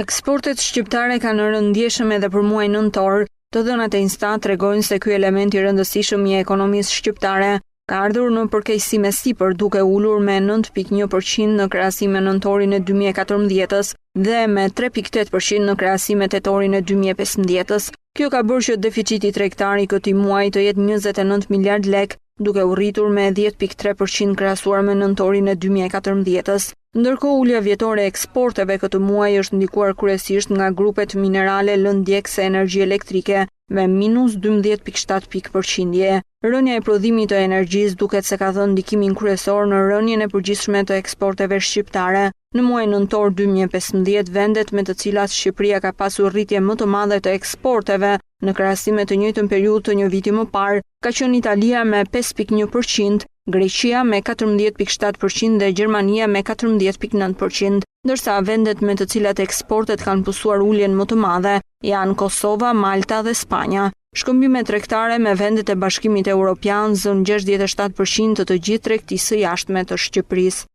Eksportet shqiptare kanë rënë ndjeshëm edhe për muajin nëntor. Të dhënat e Instat tregojnë se ky element i rëndësishëm i ekonomisë shqiptare ka ardhur në përkeqësi me sipër, duke ulur me 9.1% në krahasim me nëntorin e 2014-s dhe me 3.8% në krahasim me tetorin e 2015-s. Kjo ka bërë që deficiti tregtar i këtij muaji të jetë 29 miliard lek, duke u rritur me 10.3% krahasuar me nëntorin e 2014-s. Ndërkohë, ulja vjetore e eksporteve këtë muaj është ndikuar kryesisht nga grupet minerale, lëndjekse, energji elektrike me minus 12.7%. Rënja e prodhimit të energjisë duket se ka dhënë ndikimin kryesor në rënjen e përgjithshme të eksporteve shqiptare. Në muajin nëntor 2015, vendet me të cilat Shqipëria ka pasur rritje më të madhe të eksporteve në krahasim me të njëjtën periudhë të një viti më parë, ka qenë Italia me 5.1%, Greqia me 14.7% dhe Gjermania me 14.9%, ndërsa vendet me të cilat eksportet kanë pësuar uljen më të madhe janë Kosova, Malta dhe Spanja. Shkëmbimet tregtare me vendet e Bashkimit Evropian zën 67% të gjithë tregtisë së jashtme të Shqipërisë.